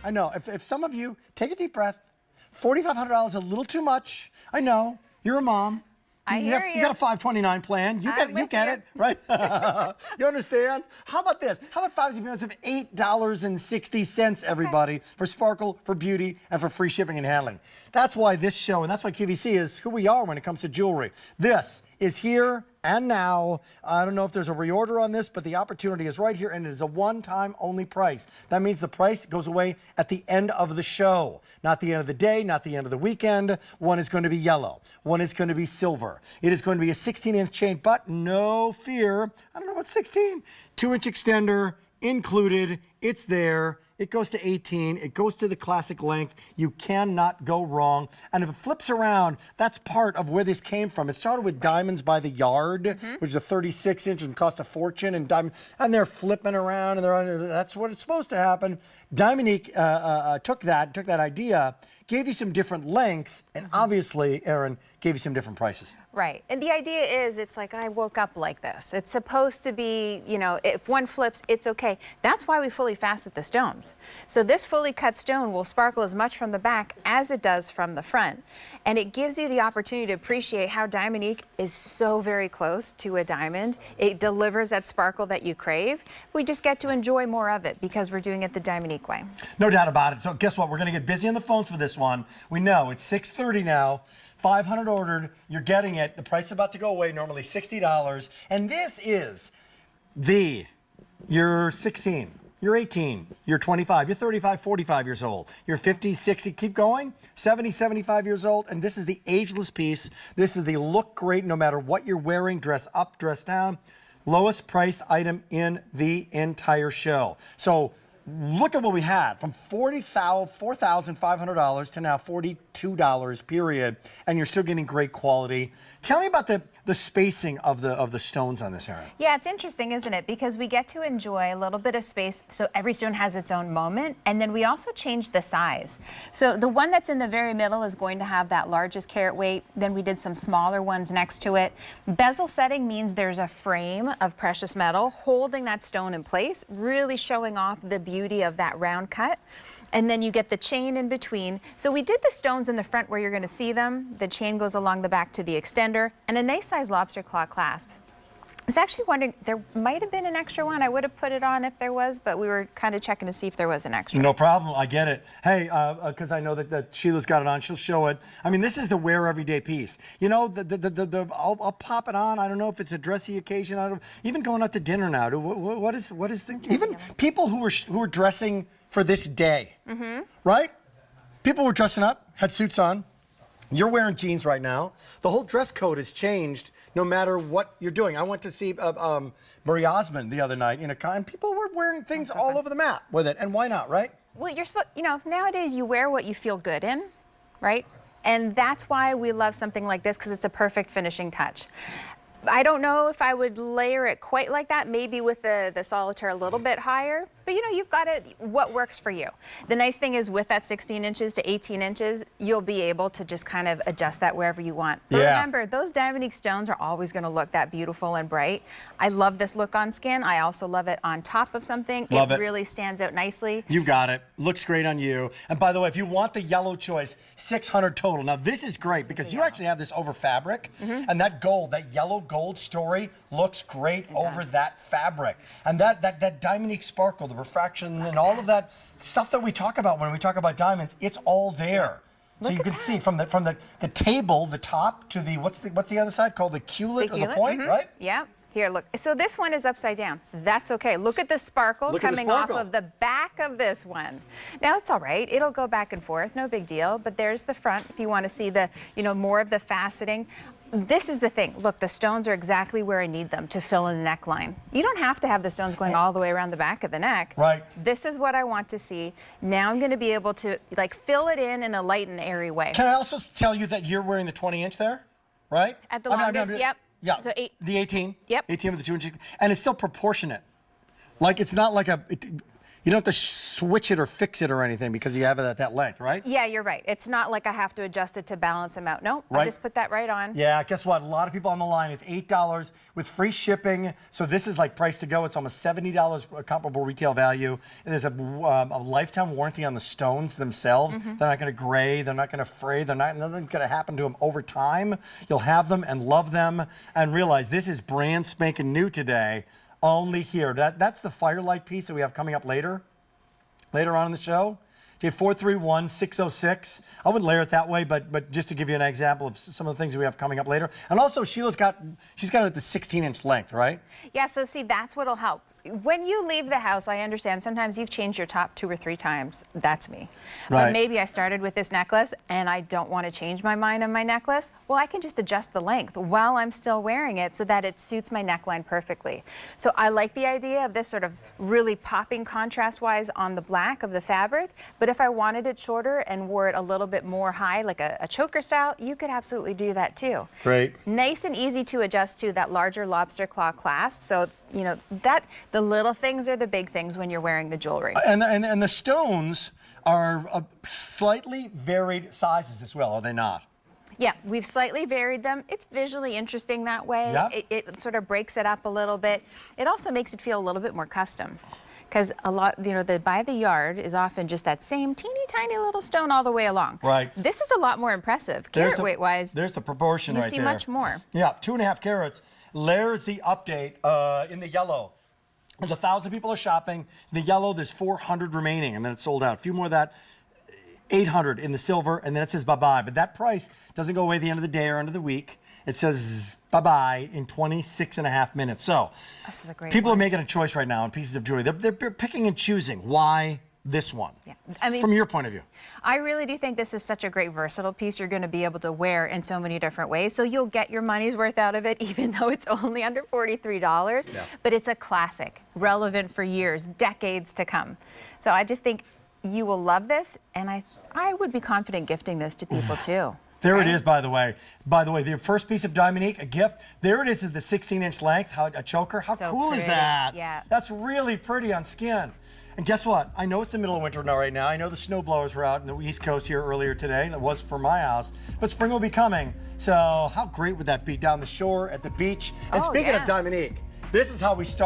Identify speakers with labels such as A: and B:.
A: I know. If some of you take a deep breath, $4,500 is a little too much. I know. You're a mom. You got a 529 plan. You get it, right? You understand? How about this? How about 5 payments of $8.60, everybody, for sparkle, for beauty, and for free shipping and handling? That's why this show, and that's why QVC is who we are when it comes to jewelry. This is here and now. I don't know if there's a reorder on this, but the opportunity is right here, and it is a one-time only price. That means the price goes away at the end of the show, not the end of the day, not the end of the weekend. One is going to be yellow. One is going to be silver. It is going to be a 16-inch chain, but no fear. I don't know what 16. 2-inch extender included. It's there. It goes to 18. It goes to the classic length. You cannot go wrong. And if it flips around, that's part of where this came from. It started with diamonds by the yard, which is a 36-inch and cost a fortune. And they're flipping around, and that's what it's supposed to happen. Diamonique took that idea, gave you some different lengths, and obviously, Erin, gave you some different prices.
B: Right. And the idea is, it's like, I woke up like this. It's supposed to be, you know, if one flips, it's okay. That's why we fully facet the stones. So this fully cut stone will sparkle as much from the back as it does from the front. And it gives you the opportunity to appreciate how Diamonique is so very close to a diamond. It delivers that sparkle that you crave. We just get to enjoy more of it because we're doing it the Diamonique way.
A: No doubt about it. So guess what? We're going to get busy on the phones for this one. We know it's 6:30 now. 500 ordered, you're getting it. The price is about to go away, normally $60. And this is you're 16, you're 18, you're 25, you're 35, 45 years old, you're 50, 60, keep going, 70, 75 years old, and this is the ageless piece. This is the look great no matter what you're wearing, dress up, dress down. Lowest priced item in the entire show. So look at what we had, from $4,500 to now $42, period, and you're still getting great quality. Tell me about the spacing of the stones on this, Erin.
B: Yeah, it's interesting, isn't it? Because we get to enjoy a little bit of space, so every stone has its own moment, and then we also change the size. So the one that's in the very middle is going to have that largest carat weight. Then we did some smaller ones next to it. Bezel setting means there's a frame of precious metal holding that stone in place, really showing off the beauty of that round cut. And then you get the chain in between. So we did the stones in the front where you're going to see them. The chain goes along the back to the extender, and a nice size lobster claw clasp. I was actually wondering, there might have been an extra one. I would have put it on if there was, but we were kind of checking to see if there was an extra.
A: No problem. I get it. Hey, because I know that Sheila's got it on. She'll show it. I mean, this is the wear everyday piece. You know, I'll pop it on. I don't know if it's a dressy occasion. I don't. Even going out to dinner now. What is the even people who were dressing for this day, right? People were dressing up, had suits on. You're wearing jeans right now. The whole dress code has changed no matter what you're doing. I went to see Marie Osmond the other night in a con. People were wearing things all over the map with it, and why not, right?
B: Well, you're supposed, you know, nowadays you wear what you feel good in, right? And that's why we love something like this, because it's a perfect finishing touch. I don't know if I would layer it quite like that, maybe with the solitaire a little bit higher, but you know, you've got it, what works for you. The nice thing is with that 16 inches to 18 inches, you'll be able to just kind of adjust that wherever you want. But remember, those Diamonique stones are always going to look that beautiful and bright. I love this look on skin. I also love it on top of something. It really stands out nicely.
A: You've got it. Looks great on you. And by the way, if you want the yellow choice, 600 total. Now this is great because you actually have this over fabric, and that gold, that yellow gold story looks great over that fabric. And that Diamonique sparkle, the refraction, and all of that stuff that we talk about when we talk about diamonds, it's all there. So you can see from the table, the top to the what's the other side called, the culet or the point, right?
B: Yeah. Here, look. So this one is upside down. That's okay. Look at the sparkle coming off of the back of this one. Now, it's all right. It'll go back and forth. No big deal. But there's the front if you want to see the, you know, more of the faceting. This is the thing. Look, the stones are exactly where I need them to fill in the neckline. You don't have to have the stones going all the way around the back of the neck.
A: Right.
B: This is what I want to see. Now I'm going to be able to, like, fill it in a light and airy way.
A: Can I also tell you that you're wearing the 20-inch there, right?
B: At the longest, yep.
A: Yeah,
B: so
A: the 18.
B: Yep.
A: 18 with the 2 inch, and it's still proportionate. Like, it's not like You don't have to switch it or fix it or anything because you have it at that length, right?
B: Yeah, you're right. It's not like I have to adjust it to balance them out. No,
A: Right.
B: I just put that right on.
A: Yeah, guess what? A lot of people on the line. It's $8 with free shipping. So this is like price to go. It's almost $70 comparable retail value. And there's a lifetime warranty on the stones themselves. They're not going to gray. They're not going to fray. Nothing's going to happen to them over time. You'll have them and love them and realize this is brand spanking new today. Only here. That's the firelight piece that we have coming up later on in the show. 431-606. I wouldn't layer it that way, but just to give you an example of some of the things that we have coming up later. And also, she's got it at the 16-inch length, right?
B: Yeah, so see, that's what'll help. When you leave the house, I understand sometimes you've changed your top 2 or 3 times. That's me.
A: Right.
B: But maybe I started with this necklace and I don't want to change my mind on my necklace. Well, I can just adjust the length while I'm still wearing it so that it suits my neckline perfectly. So I like the idea of this sort of really popping contrast-wise on the black of the fabric. But if I wanted it shorter and wore it a little bit more high, like a choker style, you could absolutely do that too.
A: Great.
B: Nice and easy to adjust to that larger lobster claw clasp. So, you know, that the little things are the big things when you're wearing the jewelry.
A: And the stones are slightly varied sizes as well, are they not?
B: Yeah, we've slightly varied them. It's visually interesting that way.
A: Yep.
B: It sort of breaks it up a little bit. It also makes it feel a little bit more custom. Because a lot, you know, the by the yard is often just that same teeny tiny little stone all the way along.
A: Right.
B: This is a lot more impressive, carat weight wise.
A: There's the proportion right there.
B: You see much more.
A: Yeah, 2.5 carats. There's the update in the yellow. There's 1,000 people are shopping. In the yellow, there's 400 remaining, and then it's sold out. A few more of that, 800 in the silver, and then it says bye-bye. But that price doesn't go away at the end of the day or end of the week. It says bye-bye in 26.5 minutes. So
B: This is a great
A: people
B: one.
A: are making a choice right now on pieces of jewelry. They're picking and choosing. Why this one?
B: Yeah. I mean,
A: from your point of view.
B: I really do think this is such a great versatile piece you're going to be able to wear in so many different ways. So you'll get your money's worth out of it, even though it's only under $43.
A: Yeah.
B: But it's a classic, relevant for years, decades to come. So I just think you will love this, and I would be confident gifting this to people too.
A: There it is, by the way. By the way, the first piece of Diamonique, a gift. There it is at the 16-inch length, a choker. How
B: So
A: cool is
B: pretty.
A: that?
B: Yeah.
A: That's really pretty on skin. And guess what? I know it's the middle of winter now right now. I know the snow blowers were out in the East Coast here earlier today. That was for my house. But spring will be coming. So how great would that be down the shore, at the beach? And
B: Oh,
A: speaking
B: yeah.
A: of Diamonique, this is how we start.